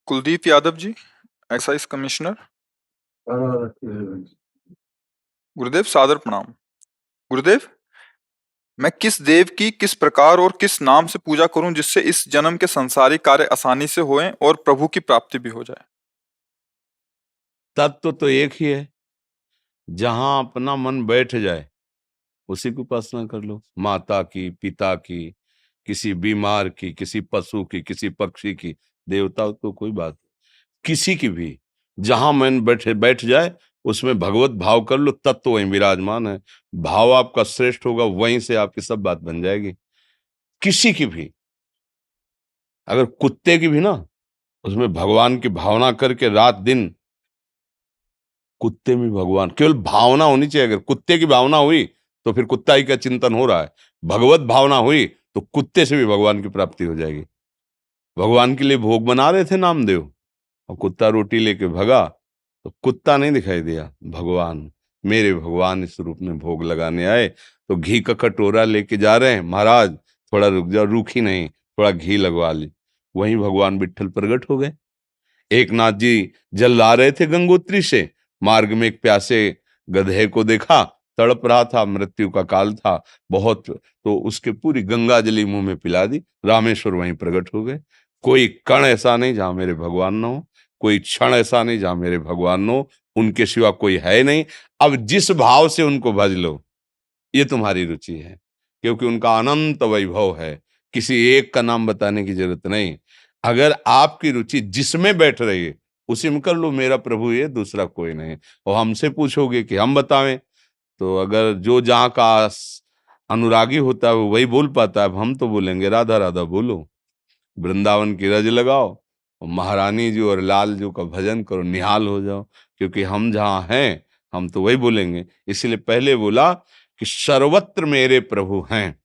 Kuldeep Yadav ji, excise commissioner. गुरुदेव सादर प्रणाम। गुरुदेव, मैं किस देव की किस प्रकार और किस नाम से पूजा करूं जिससे इस जन्म के संसारी कार्य आसानी से होएं और प्रभु की प्राप्ति भी हो जाए? तत्व तो एक ही है। जहां अपना मन बैठ जाए उसी की उपासना कर लो। माता की, पिता की, किसी बीमार की, किसी पशु की, किसी पक्षी की, देवता तो कोई बात, किसी की भी जहां मन बैठ बैठ जाए उसमें भगवत भाव कर लो। तत्व वहीं विराजमान है। भाव आपका श्रेष्ठ होगा, वहीं से आपकी सब बात बन जाएगी। किसी की भी, अगर कुत्ते की भी ना, उसमें भगवान की भावना करके रात दिन, कुत्ते में भगवान, केवल भावना होनी चाहिए। अगर कुत्ते की भावना हुई तो फिर कुत्ता ही का चिंतन हो रहा है। भगवत भावना हुई तो कुत्ते से भी भगवान की प्राप्ति हो जाएगी। भगवान के लिए भोग बना रहे थे नामदेव, और कुत्ता रोटी लेके भगा तो कुत्ता नहीं दिखाई दिया, भगवान, मेरे भगवान इस रूप में भोग लगाने आए। तो घी का कटोरा लेके जा रहे हैं, महाराज थोड़ा रुक जाओ, रूखी नहीं, थोड़ा घी लगवा ली। वहीं भगवान विट्ठल प्रकट हो गए। एक नाथ जी जल ला रहे थे गंगोत्री से, मार्ग में एक प्यासे गधे को देखा, तड़प रहा था, मृत्यु का काल था बहुत, तो उसके पूरी गंगा जली मुंह में पिला दी। रामेश्वर वहीं प्रकट हो गए। कोई कण ऐसा नहीं जहां मेरे भगवान न हो, कोई क्षण ऐसा नहीं जहां मेरे भगवान न हो, उनके सिवा कोई है नहीं। अब जिस भाव से उनको भज लो, ये तुम्हारी रुचि है, क्योंकि उनका अनंत वैभव है। किसी एक का नाम बताने की जरूरत नहीं। अगर आपकी रुचि जिसमें बैठ रही है उसी में कर लो, मेरा प्रभु ये, दूसरा कोई नहीं। और हमसे पूछोगे कि हम बतावें, तो अगर जो जहाँ का अनुरागी होता है वो वही बोल पाता है। अब हम तो बोलेंगे राधा राधा बोलो, वृंदावन की रज लगाओ, और महारानी जी और लाल जी का भजन करो, निहाल हो जाओ। क्योंकि हम जहाँ हैं हम तो वही बोलेंगे। इसलिए पहले बोला कि सर्वत्र मेरे प्रभु हैं।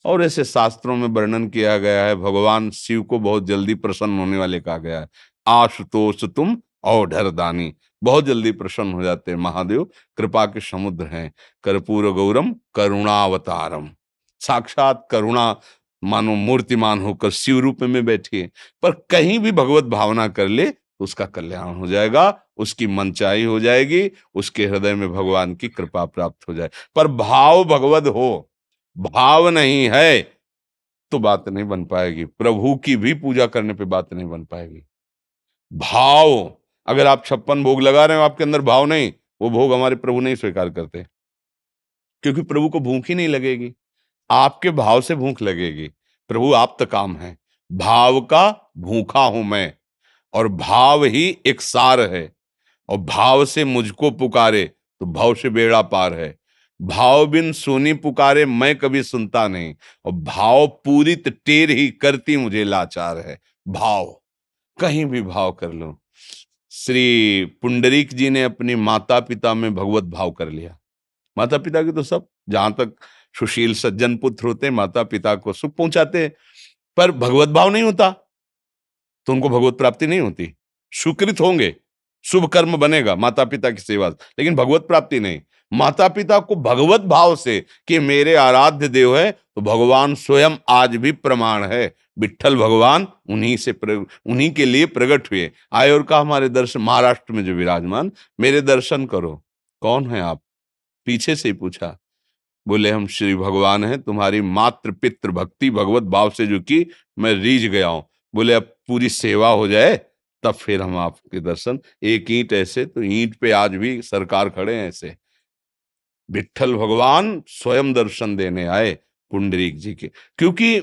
और ऐसे शास्त्रों में वर्णन किया गया है, भगवान शिव को बहुत जल्दी प्रसन्न होने वाले कहा गया है। आशुतोष तुम औढर दानी, बहुत जल्दी प्रसन्न हो जाते हैं महादेव, कृपा के समुद्र हैं। कर्पूर गौरम करुणावतारम, साक्षात करुणा मानो मूर्तिमान होकर शिव रूप में बैठिए। पर कहीं भी भगवत भावना कर ले तो उसका कल्याण हो जाएगा, उसकी मनचाही हो जाएगी, उसके हृदय में भगवान की कृपा प्राप्त हो जाए। पर भाव भगवत हो, भाव नहीं है तो बात नहीं बन पाएगी। प्रभु की भी पूजा करने पे बात नहीं बन पाएगी। भाव, अगर आप 56 भोग लगा रहे हो, आपके अंदर भाव नहीं, वो भोग हमारे प्रभु नहीं स्वीकार करते। क्योंकि प्रभु को भूख ही नहीं लगेगी, आपके भाव से भूख लगेगी। प्रभु आप तो काम है, भाव का भूखा हूं मैं, और भाव ही एक सार है। और भाव से मुझको पुकारे तो भाव से बेड़ा पार है। भाव बिन सुनी पुकारे मैं कभी सुनता नहीं, और भाव पूरित टेर ही करती मुझे लाचार है। भाव, कहीं भी भाव कर लो। श्री पुंडरीक जी ने अपनी माता पिता में भगवत भाव कर लिया। माता पिता की तो सब, जहां तक सुशील सज्जन पुत्र होते माता पिता को सुख पहुंचाते हैं, पर भगवत भाव नहीं होता तो उनको भगवत प्राप्ति नहीं होती। सुकृत होंगे, शुभ कर्म बनेगा माता पिता की सेवा, लेकिन भगवत प्राप्ति नहीं। माता पिता को भगवत भाव से कि मेरे आराध्य देव है, तो भगवान स्वयं आज भी प्रमाण है। विट्ठल भगवान उन्हीं के लिए प्रकट हुए, आए और कहा हमारे दर्शन, महाराष्ट्र में जो विराजमान, मेरे दर्शन करो। कौन है आप? पीछे से ही पूछा। बोले हम श्री भगवान हैं, तुम्हारी मातृ पितृ भक्ति भगवत भाव से जो की मैं रीझ गया हूं। बोले अब पूरी सेवा हो जाए तब फिर हम आपके दर्शन। एक ईंट ऐसे तो ईंट पे आज भी सरकार खड़े हैं ऐसे। विट्ठल भगवान स्वयं दर्शन देने आए पुंडरीक जी के, क्योंकि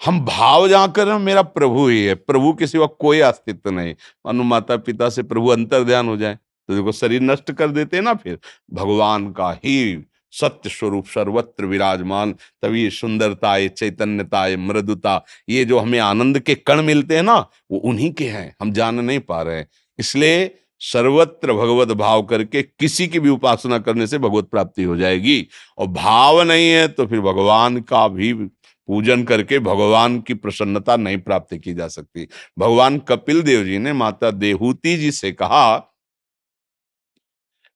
हम भाव जहां कर रहे हैं, मेरा प्रभु ही है, प्रभु के सिवा कोई अस्तित्व नहीं। मानो माता पिता से प्रभु अंतर ध्यान हो जाए तो देखो शरीर नष्ट कर देते हैं ना। फिर भगवान का ही सत्य स्वरूप सर्वत्र विराजमान, तभी सुंदरता, ये चैतन्यता, ये मृदुता, ये जो हमें आनंद के कण मिलते हैं ना, वो उन्हीं के हैं, हम जान नहीं पा रहे हैं। इसलिए सर्वत्र भगवत भाव करके किसी की भी उपासना करने से भगवत प्राप्ति हो जाएगी। और भाव नहीं है तो फिर भगवान का भी पूजन करके भगवान की प्रसन्नता नहीं प्राप्त की जा सकती। भगवान कपिल देव जी ने माता देहूति जी से कहा,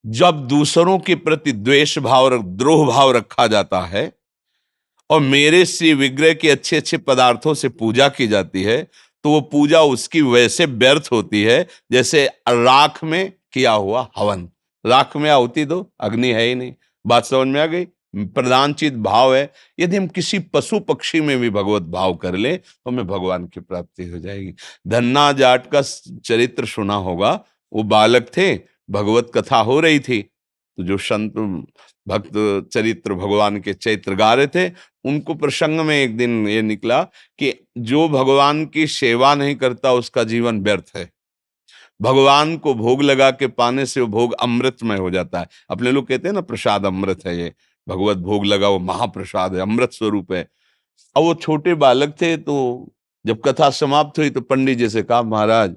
जब दूसरों के प्रति द्वेष भाव और द्रोह भाव रखा जाता है और मेरे श्री विग्रह के अच्छे अच्छे पदार्थों से पूजा की जाती है, तो वो पूजा उसकी वैसे व्यर्थ होती है जैसे राख में किया हुआ हवन। राख में आहुति दो, अग्नि है ही नहीं। बात समझ में आ गई? प्रधान चीज भाव है। यदि हम किसी पशु पक्षी में भी भगवत भाव कर ले तो हमें भगवान की प्राप्ति हो जाएगी। धन्ना जाट का चरित्र सुना होगा। वो बालक थे, भगवत कथा हो रही थी, तो जो संत भक्त चरित्र भगवान के चरित्र गा रहे थे, उनको प्रसंग में एक दिन ये निकला कि जो भगवान की सेवा नहीं करता उसका जीवन व्यर्थ है। भगवान को भोग लगा के पाने से वो भोग अमृतमय हो जाता है। अपने लोग कहते हैं ना प्रसाद अमृत है, ये भगवत भोग लगा वो महाप्रसाद है, अमृत स्वरूप है। अब वो छोटे बालक थे, तो जब कथा समाप्त हुई तो पंडित जी से कहा, महाराज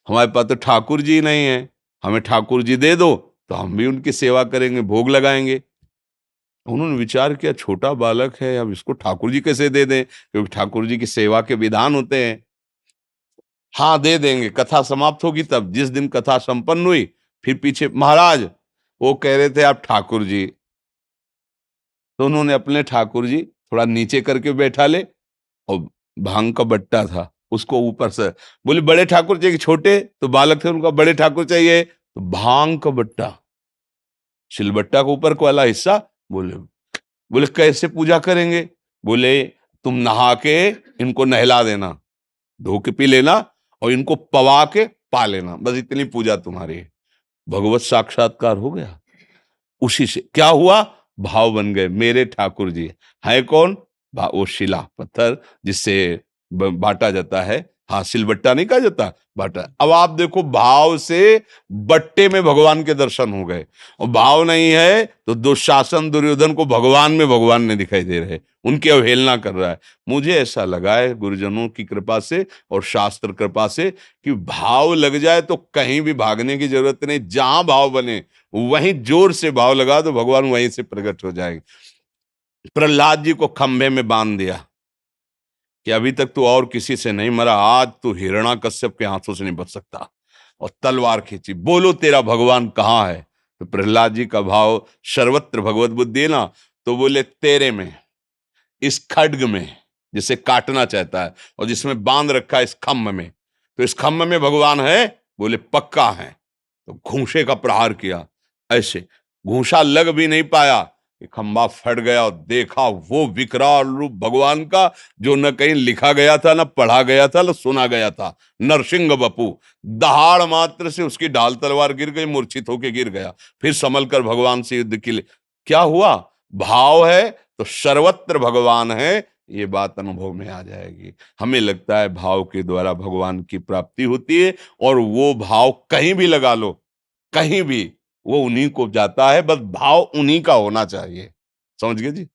हमारे पास तो ठाकुर जी नहीं है, हमें ठाकुर जी दे दो तो हम भी उनकी सेवा करेंगे, भोग लगाएंगे। उन्होंने विचार किया, छोटा बालक है, अब इसको ठाकुर जी कैसे दे दें, क्योंकि ठाकुर जी की सेवा के विधान होते हैं। हाँ दे देंगे, कथा समाप्त होगी तब। जिस दिन कथा संपन्न हुई, फिर पीछे महाराज वो कह रहे थे आप ठाकुर जी, तो उन्होंने अपने ठाकुर जी थोड़ा नीचे करके बैठा ले, और भांग का बट्टा था उसको ऊपर से, बोले बड़े ठाकुर चाहिए कि छोटे? तो बालक थे, उनका बड़े ठाकुर चाहिए। तो भांग का बट्टा, सिलबट्टा के ऊपर को वाला हिस्सा, बोले बोले कैसे पूजा करेंगे? बोले तुम नहा के इनको नहला देना, धो के पी लेना, और इनको पवा के पा लेना, बस इतनी पूजा तुम्हारी है। भगवत साक्षात्कार हो गया। उसी से क्या हुआ, भाव बन गए। मेरे ठाकुर जी है कौन? वो शिला पत्थर जिससे बांटा जाता है। हाँ, सिलबट्टा नहीं कहा जाता, बाटा। अब आप देखो, भाव से बट्टे में भगवान के दर्शन हो गए, और भाव नहीं है तो दुशासन दुर्योधन को भगवान में भगवान ने दिखाई दे रहे, उनकी अवहेलना कर रहा है। मुझे ऐसा लगा है गुरुजनों की कृपा से और शास्त्र कृपा से कि भाव लग जाए तो कहीं भी भागने की जरूरत नहीं। जहां भाव बने वहीं जोर से भाव लगा दो, भगवान वहीं से प्रकट हो जाएंगे। प्रहलाद जी को खंभे में बांध दिया कि अभी तक तू और किसी से नहीं मरा, आज तू हिरण्याकश्यप के हाथों से नहीं बच सकता, और तलवार खींची। बोलो तेरा भगवान कहाँ है? तो प्रहलाद जी का भाव सर्वत्र भगवत बुद्धि है ना, तो बोले तेरे में, इस खड्ग में जिसे काटना चाहता है और जिसमें बांध रखा है इस खम्भ में, तो इस खम्भ में भगवान है? बोले पक्का है। तो घूंसे का प्रहार किया, ऐसे घूंसा लग भी नहीं पाया कि खंभा फट गया, और देखा वो विकराल रूप भगवान का, जो न कहीं लिखा गया था, न पढ़ा गया था, न सुना गया था। नरसिंह बपू, दहाड़ मात्र से उसकी ढाल तलवार गिर गई, मूर्छित होके गिर गया। फिर संभल कर भगवान से युद्ध के लिए। क्या हुआ? भाव है तो सर्वत्र भगवान है, ये बात अनुभव में आ जाएगी। हमें लगता है भाव के द्वारा भगवान की प्राप्ति होती है, और वो भाव कहीं भी लगा लो, कहीं भी वो उन्हीं को जाता है, बस भाव उन्हीं का होना चाहिए। समझ गए जी?